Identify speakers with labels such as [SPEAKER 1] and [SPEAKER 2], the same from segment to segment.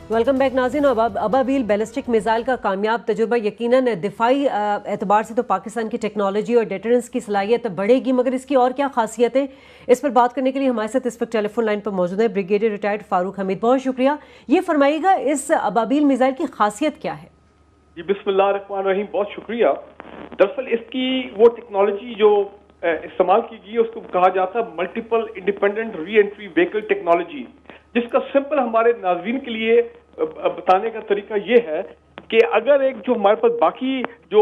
[SPEAKER 1] Welcome back नाज़रीन। Ababeel ballistic missile का कामयाब तजुर्बा यकीनन दिफाई एतबार से तो पाकिस्तान की टेक्नोलॉजी और डेटरेंस की सलाहियत बढ़ेगी, मगर इसकी और क्या खासियत है, इस पर बात करने के लिए हमारे साथ इस वक्त टेलीफोन लाइन पर मौजूद है ब्रिगेडियर रिटायर्ड फारूक हमीद। बहुत शुक्रिया। ये फरमाइएगा, इस अबाबील मिसाइल की खासियत क्या है?
[SPEAKER 2] जी बिस्मिल्लाहिर्रहमानिर्रहीम, बहुत शुक्रिया। दरअसल इसकी वो टेक्नोलॉजी जो इस्तेमाल की गई है उसको कहा जाता है multiple independent re entry vehicle technology, जिसका सिंपल हमारे नाज़रीन के लिए बताने का तरीका ये है कि अगर एक जो हमारे पास बाकी जो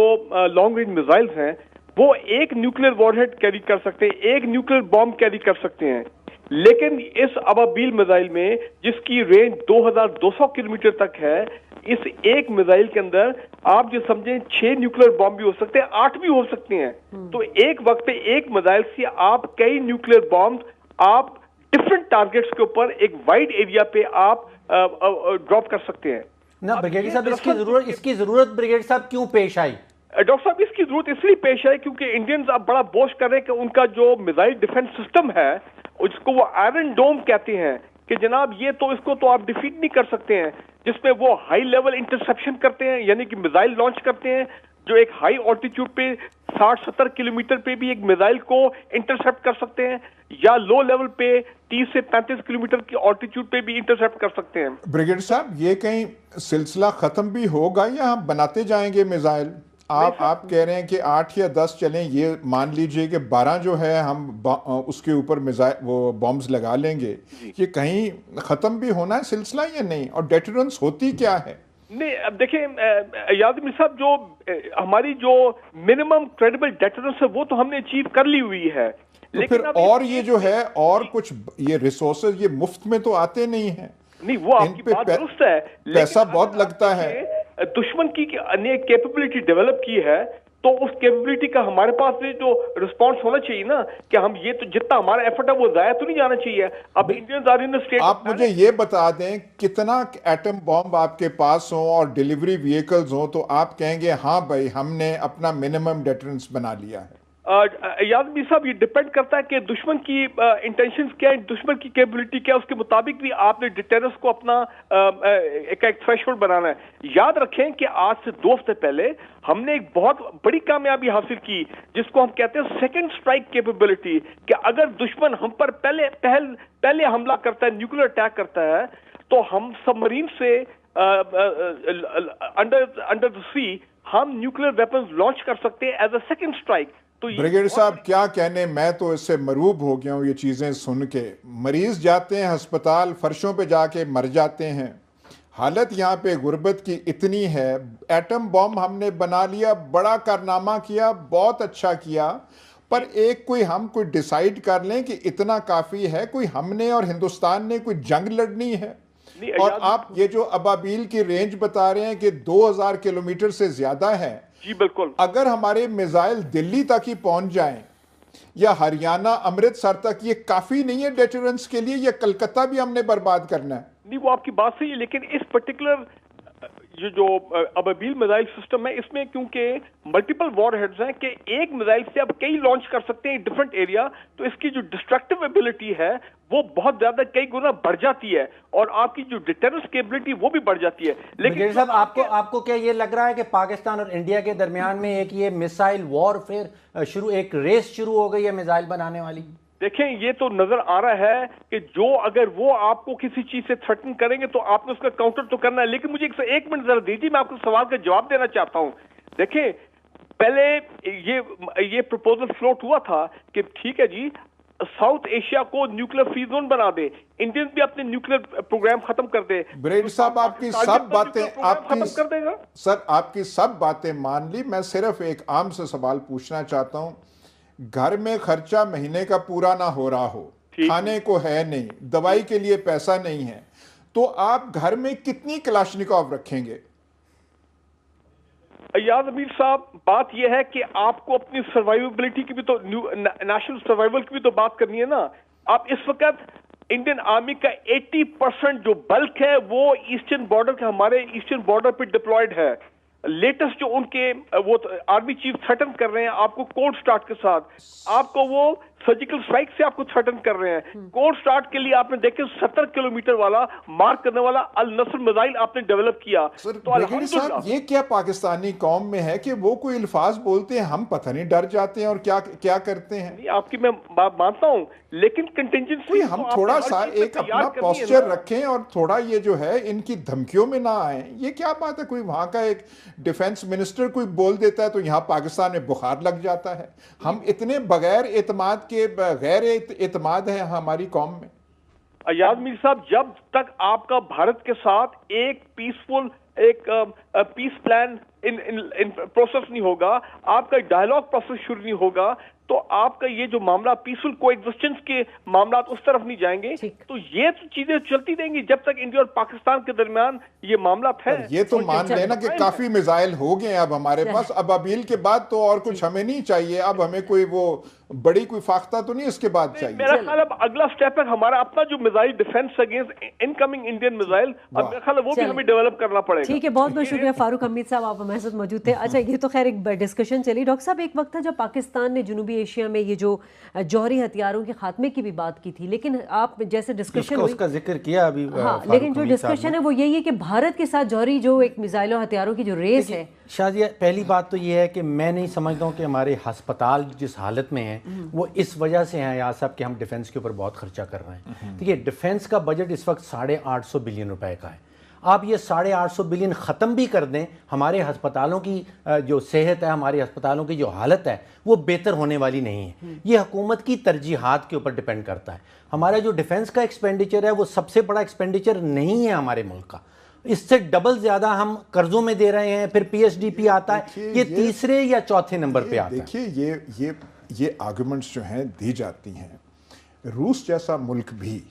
[SPEAKER 2] लॉन्ग रेंज मिसाइल्स हैं वो एक न्यूक्लियर वॉरहेड कैरी कर सकते हैं, एक न्यूक्लियर बॉम्ब कैरी कर सकते हैं, लेकिन इस अबाबील मिसाइल में जिसकी रेंज 2200 किलोमीटर तक है, इस एक मिसाइल के अंदर आप जो समझें 6 न्यूक्लियर बॉम्ब भी हो सकते हैं, 8 भी हो सकते हैं। तो एक वक्त पे एक मिसाइल से आप कई न्यूक्लियर बॉम्ब आप डिफरेंट टारगेट्स के ऊपर एक वाइड एरिया पे आप ड्रॉप कर सकते हैं
[SPEAKER 3] ना। ब्रिगेडियर साहब, इसकी जरूरत ब्रिगेडियर साहब क्यों पेश आई?
[SPEAKER 2] डॉक्टर साहब, इसकी जरूरत इसलिए पेश आई क्योंकि इंडियंस अब बड़ा बोस्ट कर रहे हैं कि उनका जो मिसाइल डिफेंस सिस्टम है उसको वो आयरन डोम कहते हैं कि जनाब ये तो इसको तो आप डिफीट नहीं कर सकते हैं, जिसमें वो हाई लेवल इंटरसेप्शन करते हैं, यानी कि मिसाइल लॉन्च करते हैं जो एक हाई ऑल्टीट्यूड पे 60-70 किलोमीटर पे भी एक मिसाइल को इंटरसेप्ट कर सकते हैं, या लो लेवल पे 30 से 35 किलोमीटर की ऑल्टीट्यूड पे भी इंटरसेप्ट कर सकते हैं।
[SPEAKER 4] ब्रिगेडियर साहब, ये कहीं सिलसिला खत्म भी होगा या हम बनाते जाएंगे मिसाइल? आप कह रहे हैं कि 8 या 10 चलें, ये मान लीजिए कि 12 जो है हम उसके ऊपर मिसाइल वो बॉम्ब्स लगा लेंगे, ये कहीं खत्म भी होना है सिलसिला या नहीं? और डेटरेंस होती क्या है?
[SPEAKER 2] नहीं, अब देखिए यादव साहब, जो हमारी जो मिनिमम क्रेडिबल डेटरेंस है वो तो हमने अचीव कर ली हुई है,
[SPEAKER 4] तो फिर और ये जो है और कुछ ये रिसोर्सेज ये मुफ्त में तो आते नहीं हैं।
[SPEAKER 2] नहीं, वो आपकी बात दुरुस्त है,
[SPEAKER 4] पैसा बहुत लगता है।
[SPEAKER 2] दुश्मन की ने कैपेबिलिटी डेवलप की है तो उस कैपेबिलिटी का हमारे पास भी जो रिस्पांस होना चाहिए ना, कि हम ये तो जितना हमारा एफर्ट है वो जाया तो नहीं जाना चाहिए। अब इंडियंस आर इन स्टेट।
[SPEAKER 4] आप मुझे ये बता दें कितना एटम बॉम्ब आपके पास हो और डिलीवरी व्हीकल्स हो तो आप कहेंगे हाँ भाई हमने अपना मिनिमम डेटरेंस बना लिया है?
[SPEAKER 2] यादव साहब, ये डिपेंड करता है कि दुश्मन की इंटेंशंस क्या है, दुश्मन की कैपेबिलिटी क्या है, उसके मुताबिक भी आपने डिटेरेंस को अपना एक थ्रेशोल्ड बनाना है। याद रखें कि आज से 2 हफ्ते पहले हमने एक बहुत बड़ी कामयाबी हासिल की जिसको हम कहते हैं सेकंड स्ट्राइक कैपेबिलिटी, कि अगर दुश्मन हम पर पहले हमला करता है, न्यूक्लियर अटैक करता है, तो हम सबमरीन से अंडर द सी हम न्यूक्लियर वेपन्स लॉन्च कर सकते हैं एज अ सेकंड स्ट्राइक। तो
[SPEAKER 4] ब्रिगेडियर साहब क्या कहने, मैं तो इससे मरूब हो गया हूँ ये चीज़ें सुन के। मरीज जाते हैं अस्पताल, फर्शों पे जाके मर जाते हैं, हालत यहाँ पे गुर्बत की इतनी है। एटम बॉम्ब हमने बना लिया, बड़ा कारनामा किया, बहुत अच्छा किया, पर हम कोई डिसाइड कर लें कि इतना काफ़ी है, कोई हमने और हिंदुस्तान ने कोई जंग लड़नी है। और आप ये जो अबाबील की रेंज बता रहे हैं कि 2000 किलोमीटर से ज़्यादा है।
[SPEAKER 2] जी बिल्कुल।
[SPEAKER 4] अगर हमारे मिसाइल दिल्ली तक ही पहुंच जाएं या हरियाणा अमृतसर तक, ये काफी नहीं है डेटरेंस के लिए, या कलकत्ता भी हमने बर्बाद करना है?
[SPEAKER 2] नहीं, वो आपकी बात सही है, लेकिन इस पर्टिकुलर जो अबाबील मिसाइल सिस्टम है इसमें क्योंकि मल्टीपल वॉरहेड्स हैं कि एक मिसाइल से आप कई लॉन्च कर सकते हैं डिफरेंट एरिया, तो इसकी जो डिस्ट्रक्टिव एबिलिटी है वो बहुत ज्यादा कई गुना बढ़ जाती है और आपकी जो डिटेरेंस कैपेबिलिटी वो भी बढ़ जाती है।
[SPEAKER 3] लेकिन साहब, आपको क्या ये लग रहा है कि पाकिस्तान और इंडिया के दरमियान में एक ये मिसाइल वॉरफेयर एक रेस शुरू हो गई है मिसाइल बनाने वाली?
[SPEAKER 2] देखें, ये तो नजर आ रहा है कि जो अगर वो आपको किसी चीज से थ्रेटन करेंगे तो आपने उसका काउंटर तो करना है। लेकिन मुझे एक मिनट जरा दीजिए, मैं आपको सवाल का जवाब देना चाहता हूं। देखें, पहले ये प्रपोजल फ्लोट हुआ था कि ठीक है जी, साउथ एशिया को न्यूक्लियर फ्री जोन बना दे, इंडियंस भी अपने न्यूक्लियर प्रोग्राम खत्म कर दे।
[SPEAKER 4] ब्रिगेडियर साहब, आपकी सब बातें आपकी सब बातें मान ली। मैं सिर्फ एक आम से सवाल पूछना चाहता हूं। घर में खर्चा महीने का पूरा ना हो रहा हो, खाने को है नहीं, दवाई के लिए पैसा नहीं है, तो आप घर में कितनी कलाशनिकोव रखेंगे?
[SPEAKER 2] याद अमीर साहब, बात यह है कि आपको अपनी सर्वाइवेबिलिटी की भी तो, नेशनल सर्वाइवल की भी तो बात करनी है ना। आप इस वक्त इंडियन आर्मी का 80% जो बल्क है वो ईस्टर्न बॉर्डर के, हमारे ईस्टर्न बॉर्डर पे डिप्लॉयड है। लेटेस्ट जो उनके वो आर्मी चीफ थ्रेटन कर रहे हैं आपको कोल्ड स्टार्ट के साथ, आपको वो सर्जिकल स्ट्राइक से आपको थ्रेटन कर रहे हैं। कोल्ड स्टार्ट के लिए आपने देखे 70 किलोमीटर वाला मार्क करने वाला अल नस्र मिसाइल आपने डेवलप किया।
[SPEAKER 4] सर
[SPEAKER 2] तो
[SPEAKER 4] लेकिन साहब ये क्या पाकिस्तानी कौम में है कि वो कोई अल्फाज बोलते हैं हम पता नहीं डर जाते हैं और क्या क्या करते हैं।
[SPEAKER 2] आपकी मैं बात मानता हूं, लेकिन कंटिजेंसी
[SPEAKER 4] हम थोड़ा सा एक अपना पोस्चर रखें और थोड़ा ये जो है इनकी धमकियों में ना आए। ये क्या बात है, कोई वहां का एक डिफेंस मिनिस्टर कोई बोल देता है तो यहाँ पाकिस्तान में बुखार लग जाता है। हम इतने बगैर एतमाद के गैर एतमाद है हमारी कौम में।
[SPEAKER 2] अयाज मीर साहब, जब तक आपका भारत के साथ एक peaceful peace plan in process नहीं होगा, आपका डायलॉग प्रोसेस शुरू नहीं होगा, तो आपका ये जो मामला पीसफुल कोएग्जिस्टेंस के मामला उस तरफ नहीं जाएंगे। तो ये तो चीजें चलती रहेंगी जब तक इंडिया और पाकिस्तान के दरमियान ये मामला है।
[SPEAKER 4] ये तो मान लेना कि काफी मिसाइल हो गए अब हमारे पास, अब अबील के बाद तो और कुछ हमें नहीं चाहिए। अब हमें कोई वो बड़ी कोई फाख्ता तो नहीं इसके बाद चाहिए।
[SPEAKER 2] मेरा ख्याल अब अगला स्टेप है हमारा अपना जो missile defence against incoming Indian missile, अब मेरा ख्याल है वो भी हमें डेवलप करना पड़ेगा।
[SPEAKER 1] ठीक है, बहुत बहुत शुक्रिया फारूक हमीद साहब, आप हमारे साथ मौजूद थे। अच्छा, ये तो खैर एक डिस्कशन चली। डॉक्टर साहब, एक वक्त था जब पाकिस्तान ने जनूबी एशिया में ये जो जौहरी हथियारों के खात्मे की भी बात की थी, लेकिन आप जैसे डिस्कशन
[SPEAKER 3] उसका जिक्र किया अभी।
[SPEAKER 1] हाँ, लेकिन जो डिस्कशन है वो यही है कि भारत के साथ जौहरी जो एक मिसाइलों हथियारों की जो रेस है।
[SPEAKER 3] शाजिया, पहली बात तो ये है कि मैं नहीं समझता हूँ कि हमारे अस्पताल जिस हालत में हैं वो इस वजह से हैं यार साहब कि हम डिफेंस के ऊपर बहुत खर्चा कर रहे हैं। देखिए, डिफेंस का बजट इस वक्त 850 बिलियन रुपए का है। आप ये 850 बिलियन ख़त्म भी कर दें, हमारे अस्पतालों की जो सेहत है, हमारे अस्पतालों की जो हालत है वो बेहतर होने वाली नहीं है। ये हुकूमत की तरजीहात के ऊपर डिपेंड करता है। हमारा जो डिफेंस का एक्सपेंडिचर है वो सबसे बड़ा एक्सपेंडिचर नहीं है हमारे मुल्क का, इससे डबल ज्यादा हम कर्जों में दे रहे हैं। फिर पीएचडीपी आता है, ये तीसरे या चौथे नंबर पे आता है।
[SPEAKER 4] देखिए, ये आर्गुमेंट्स जो हैं दी जाती हैं, रूस जैसा मुल्क भी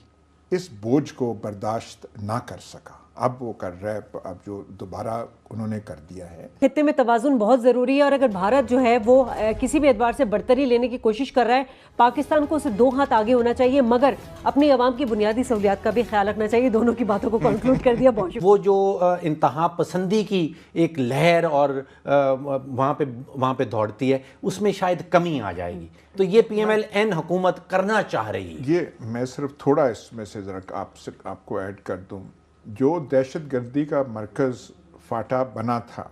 [SPEAKER 4] इस बोझ को बर्दाश्त ना कर सका, अब वो कर रहा है। अब जो दोबारा उन्होंने कर दिया है।
[SPEAKER 1] खित्ते में तवाज़ुन बहुत ज़रूरी है, और अगर भारत जो है वो किसी भी एतबार से बढ़तरी लेने की कोशिश कर रहा है, पाकिस्तान को उसे 2 हाथ आगे होना चाहिए, मगर अपनी आवाम की बुनियादी सहूलियात का भी ख्याल रखना चाहिए। दोनों की बातों को कंक्लूड कर दिया। बहुत
[SPEAKER 3] वो जो इंतहा पसंदी की एक लहर और वहाँ पे दौड़ती है, उसमें शायद कमी आ जाएगी। तो ये PMLN हुकूमत करना चाह रही है।
[SPEAKER 4] ये मैं सिर्फ थोड़ा इसमें से ज़रा आपको ऐड कर दूँ। जो दहशतगर्दी का मरकज़ फाटा बना था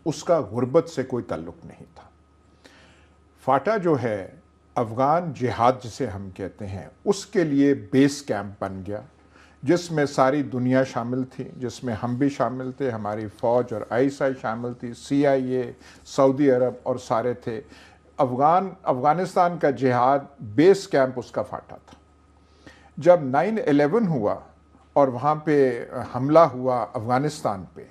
[SPEAKER 4] उसका गुर्बत से कोई ताल्लुक़ नहीं था। फाटा जो है अफ़गान जिहाद जिसे हम कहते हैं उसके लिए बेस कैंप बन गया, जिसमें सारी दुनिया शामिल थी, जिसमें हम भी शामिल थे, हमारी फ़ौज और ISI शामिल थी, CIA, सऊदी अरब और सारे थे। अफ़गानिस्तान का जिहाद बेस कैंप उसका फाटा था। जब 9/11 हुआ और वहाँ पे हमला हुआ अफ़गानिस्तान पे,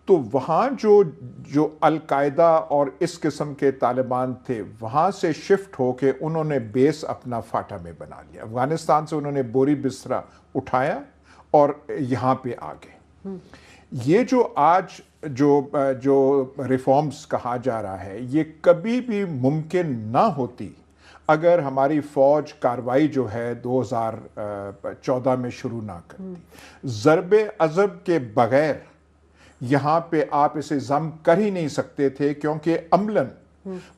[SPEAKER 4] तो वहाँ जो अल-कायदा और इस किस्म के तालिबान थे वहाँ से शिफ्ट होके उन्होंने बेस अपना फाटा में बना लिया। अफ़गानिस्तान से उन्होंने बोरी बिस्तरा उठाया और यहाँ पे आ गए। ये जो आज जो रिफॉर्म्स कहा जा रहा है, ये कभी भी मुमकिन ना होती अगर हमारी फ़ौज कार्रवाई जो है 2014 में शुरू ना करती। ज़रबे अज़ब के बग़ैर यहाँ पे आप इसे ज़म कर ही नहीं सकते थे, क्योंकि अमलन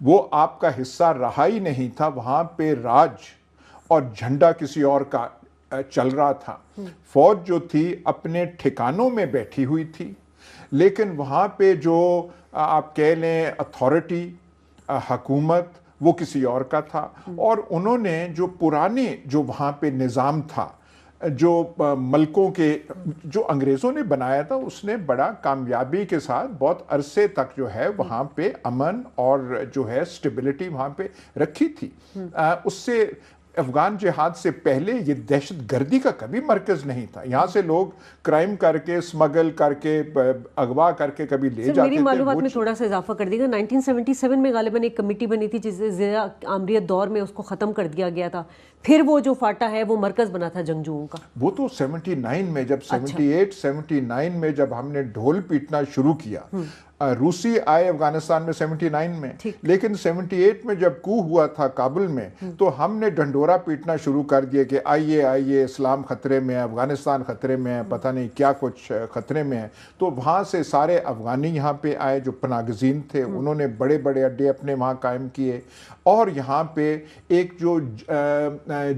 [SPEAKER 4] वो आपका हिस्सा रहा ही नहीं था। वहाँ पे राज और झंडा किसी और का चल रहा था। फ़ौज जो थी अपने ठिकानों में बैठी हुई थी, लेकिन वहाँ पे जो आप कह लें अथॉरिटी, हुकूमत, वो किसी और का था। और उन्होंने जो पुराने जो वहाँ पे निज़ाम था, जो मलकों के जो अंग्रेज़ों ने बनाया था, उसने बड़ा कामयाबी के साथ बहुत अरसे तक जो है वहाँ पे अमन और जो है स्टेबिलिटी वहाँ पे रखी थी। उससे अफ़गान जिहाद से पहले ये दहशत गर्दी का कभी मरकज़ नहीं था। यहाँ से लोग क्राइम करके, स्मगल करके, अगवा करके कभी ले जाते थे।
[SPEAKER 1] मेरी मालूमात में थोड़ा सा इजाफा कर देगा। 1977 में गालिबन एक कमेटी बनी थी जिसे ज़िया आमरीत दौर में उसको ख़त्म कर दिया गया था। फिर वो जो फाटा है वो मरकज़ बना था जंगजुओं का।
[SPEAKER 4] वो तो 79 में जब 78-79 में जब हमने ढोल पीटना शुरू किया, रूसी आए अफगानिस्तान में 79 में, लेकिन 78 में जब कू हुआ था काबुल में तो हमने ढंढोरा पीटना शुरू कर दिया कि आइए आइए, इस्लाम खतरे में है, अफगानिस्तान खतरे में है, पता नहीं क्या कुछ खतरे में है। तो वहाँ से सारे अफगानी यहाँ पे आए जो पनागज़ीन थे, उन्होंने बड़े बड़े अड्डे अपने वहाँ कायम किए और यहाँ पे एक जो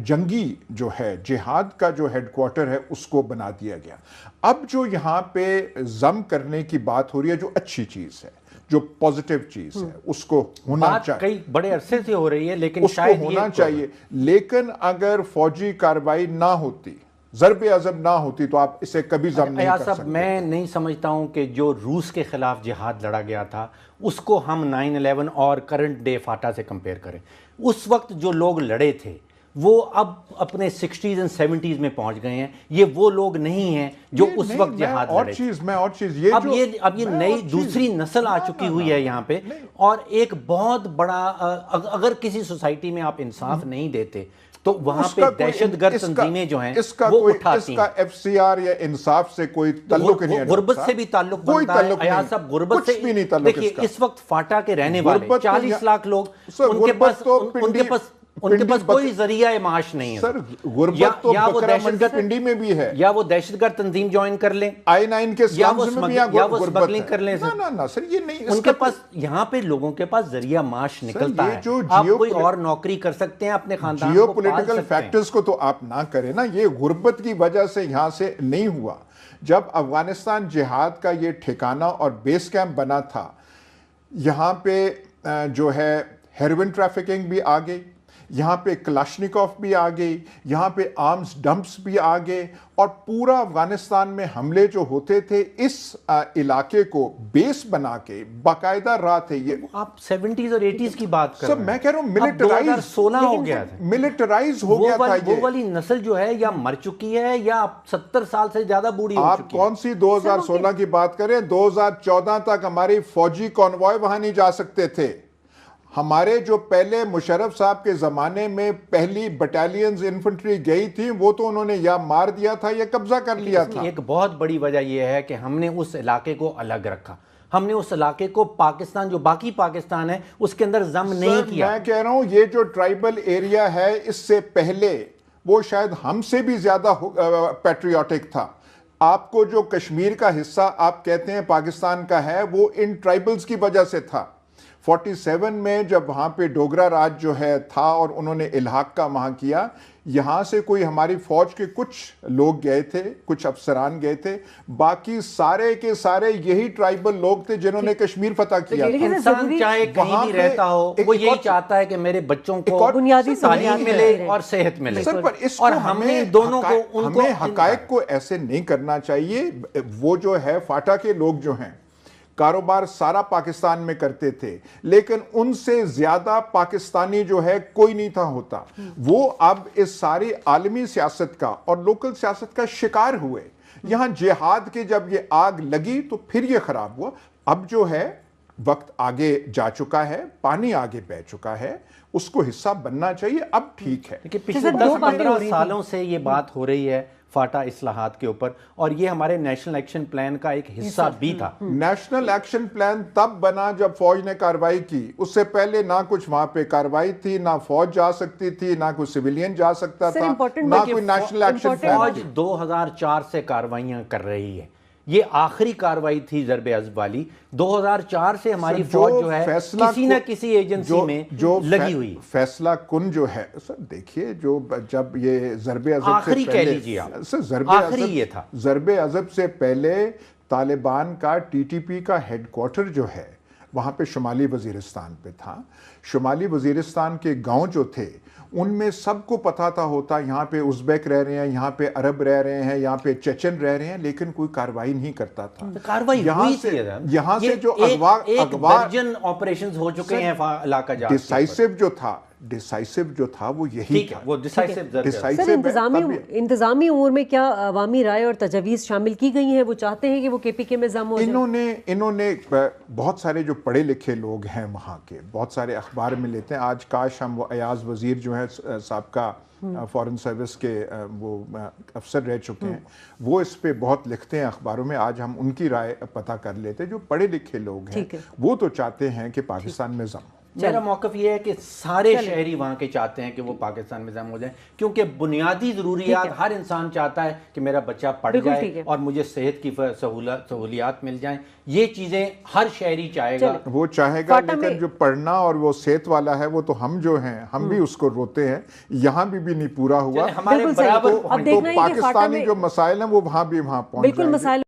[SPEAKER 4] जंगी जो है जिहाद का जो हेडक्वार्टर है उसको बना दिया गया। अब जो यहाँ पे जम करने की बात हो रही है, जो अच्छी चीज है, जो पॉजिटिव चीज है, उसको होना चाहिए।
[SPEAKER 3] कई बड़े अरसे से हो रही है, लेकिन
[SPEAKER 4] उसको
[SPEAKER 3] शायद
[SPEAKER 4] होना चाहिए। लेकिन अगर फौजी कार्रवाई ना होती, ज़रब अज़ब ना होती, तो आप इसे कभी जम नहीं कर सकते।
[SPEAKER 3] मैं नहीं समझता हूं कि जो रूस के खिलाफ जिहाद लड़ा गया था उसको हम 9/11 और करंट डे फाटा से कंपेयर करें। उस वक्त जो लोग लड़े थे वो अब अपने 60s और 70s में पहुंच गए हैं। ये वो लोग नहीं हैं जो उस वक्त जिहाद लड़े थे।
[SPEAKER 4] और चीज
[SPEAKER 3] अब ये नई दूसरी नस्ल आ चुकी हुई है यहाँ पे, और एक बहुत बड़ा अगर किसी सोसाइटी में आप इंसाफ नहीं देते तो वहां पे दहशतगर्द तंजीमें जो हैं वो उठाती हैं।
[SPEAKER 4] एफसीआर या इंसाफ से कोई ताल्लुक नहीं है,
[SPEAKER 3] गुर्बत से भी ताल्लुक बनता है। अयाज साहब, गुर्बत से भी नहीं ताल्लुक। देखिए, इस वक्त फाटा के रहने वाले 40 लाख लोग, उनके पास कोई जरिया माश नहीं है
[SPEAKER 4] सर। गुर्बत तो बकरा मंडी पिंडी में भी है,
[SPEAKER 3] या वो दहशतगर्द तंजीम ज्वाइन कर लें,
[SPEAKER 4] I9 के स्लम्स में भी या वो
[SPEAKER 3] स्मगलिंग कर लें।
[SPEAKER 4] ना सर, ये नहीं।
[SPEAKER 3] उनके पास, यहाँ पे लोगों के पास जरिया माश निकलता है। आप कोई और नौकरी कर सकते हैं, अपने खानदान को पाल सकते हैं।
[SPEAKER 4] जियोपॉलिटिकल फैक्टर्स को तो आप ना करें ना। ये गुर्बत की वजह से यहाँ से नहीं हुआ। जब अफगानिस्तान जिहाद का ये ठिकाना और बेस कैंप बना था, यहाँ पे जो है हेरोइन ट्रैफिकिंग भी आ गई, यहाँ पे कलाशनिकोव भी आ गई, यहाँ पे आर्म्स डंप्स भी आ गए, और पूरा अफगानिस्तान में हमले जो होते थे इस इलाके को बेस बना के बाकायदा रहा थे। ये
[SPEAKER 3] आप 70s और 80s की बात कर रहे हैं।
[SPEAKER 4] मैं कह रहा हूँ मिलिटराइज
[SPEAKER 3] 2016 हो गया था,
[SPEAKER 4] मिलिटराइज हो गया था।
[SPEAKER 3] वो वाली नस्ल जो है या मर चुकी है या 70 साल से ज्यादा बूढ़ी हो चुकी है।
[SPEAKER 4] आप कौन सी 2016 की बात करें? 2014 तक हमारी फौजी कॉन्वॉय वहां नहीं जा सकते थे। हमारे जो पहले मुशर्रफ साहब के ज़माने में पहली बटालियंस इन्फेंट्री गई थी, वो तो उन्होंने या मार दिया था या कब्जा कर लिया था।
[SPEAKER 3] एक बहुत बड़ी वजह यह है कि हमने उस इलाके को अलग रखा। हमने उस इलाके को पाकिस्तान, जो बाकी पाकिस्तान है, उसके अंदर जम नहीं किया।
[SPEAKER 4] मैं कह रहा हूँ ये जो ट्राइबल एरिया है, इससे पहले वो शायद हमसे भी ज्यादा पैट्रियोटिक था। आपको जो कश्मीर का हिस्सा आप कहते हैं पाकिस्तान का है, वो इन ट्राइबल्स की वजह से था। 47 में जब वहाँ पे डोगरा राज जो है था और उन्होंने इल्हाक का वहाँ किया, यहाँ से कोई हमारी फौज के कुछ लोग गए थे, कुछ अफसरान गए थे, बाकी सारे के सारे यही ट्राइबल लोग थे जिन्होंने कश्मीर फतह किया।
[SPEAKER 3] इंसान चाहे कहीं भी रहता हो, वो यही चाहता है कि मेरे बच्चों को बुनियादी तालीम मिले और सेहत मिले।
[SPEAKER 4] सर, पर इसको
[SPEAKER 3] और हमने दोनों को,
[SPEAKER 4] हमें हकायक को ऐसे नहीं करना चाहिए। वो जो है फाटा के लोग जो हैं, कारोबार सारा पाकिस्तान में करते थे, लेकिन उनसे ज्यादा पाकिस्तानी जो है कोई नहीं था होता। वो अब इस सारी आलमी सियासत का और लोकल सियासत का शिकार हुए। यहां जिहाद के जब ये आग लगी तो फिर ये खराब हुआ। अब जो है वक्त आगे जा चुका है, पानी आगे बह चुका है, उसको हिस्सा बनना चाहिए। अब ठीक है।
[SPEAKER 3] पिछले 10-15 सालों से ये बात हो रही है फाटा इस्लाहात के ऊपर, और ये हमारे नेशनल एक्शन प्लान का एक हिस्सा भी था।
[SPEAKER 4] नेशनल एक्शन प्लान तब बना जब फौज ने कार्रवाई की। उससे पहले ना कुछ वहां पे कार्रवाई थी, ना फौज जा सकती थी, ना कोई सिविलियन जा सकता था, ना कोई नेशनल एक्शन प्लान।
[SPEAKER 3] फौज 2004 से कार्रवाइयां कर रही है। ये आखिरी कार्रवाई थी ज़रब अज़ब वाली। 2004 से हमारी फौज जो है किसी न किसी एजेंसी में लगी हुई।
[SPEAKER 4] फैसला कुन जो है सर, देखिए जो जब ये ज़रब अज़ब
[SPEAKER 3] आखिरी कह लीजिए आप, आखिरी ये था।
[SPEAKER 4] ज़रब अज़ब से पहले तालिबान का TTP का हेडक्वार्टर जो है वहाँ पे शुमाली वजीरिस्तान पे था। शुमाली वजीरिस्तान के गांव जो थे उनमें सबको पता था होता, यहाँ पे उज़्बेक रह रहे हैं, यहाँ पे अरब रह रहे हैं, यहाँ पे चेचन रह रहे हैं, लेकिन कोई कार्रवाई नहीं करता था।
[SPEAKER 3] कार्रवाई
[SPEAKER 4] यहाँ से जो अगवा
[SPEAKER 3] ऑपरेशंस हो चुके हैं इलाका जाके,
[SPEAKER 4] डिसाइसिव जो था, डिसाइसिव जो था वो यही
[SPEAKER 3] ठीक है,
[SPEAKER 4] था।
[SPEAKER 3] वो डिसाइसिव
[SPEAKER 1] सर,
[SPEAKER 4] डिसाइसिव
[SPEAKER 1] इंतजामी उमूर में क्या अवामी राय और तजवीज़ शामिल की गई हैं? वो चाहते हैं कि वो KPK में जम हो जाए?
[SPEAKER 4] इन्होंने बहुत सारे जो पढ़े लिखे लोग हैं वहाँ के, बहुत सारे अखबार में लेते हैं। आज काश हम वो अयाज वज़ीर जो है साबका फॉरेन सर्विस के वो अफसर रह चुके हैं, वो इस पे बहुत लिखते हैं अखबारों में। आज हम उनकी राय पता कर लेते हैं। जो पढ़े लिखे लोग हैं वो तो चाहते हैं कि पाकिस्तान में जम।
[SPEAKER 3] मेरा मौक़िफ़ ये है कि सारे शहरी वहाँ के चाहते हैं कि वो पाकिस्तान में जम हो जाए, क्योंकि बुनियादी ज़रूरियात हर इंसान चाहता है कि मेरा बच्चा पढ़ जाए और मुझे सेहत की सहूलियात मिल जाएं। ये चीज़ें हर शहरी चाहेगा,
[SPEAKER 4] वो चाहेगा, लेकिन जो पढ़ना और वो सेहत वाला है वो तो हम जो हैं हम भी उसको रोते हैं। यहाँ भी नहीं पूरा हुआ।
[SPEAKER 3] हमारे बराबर
[SPEAKER 4] तो पाकिस्तानी जो मसाइल हैं वो वहाँ भी वहाँ पहुँच जाएंगे।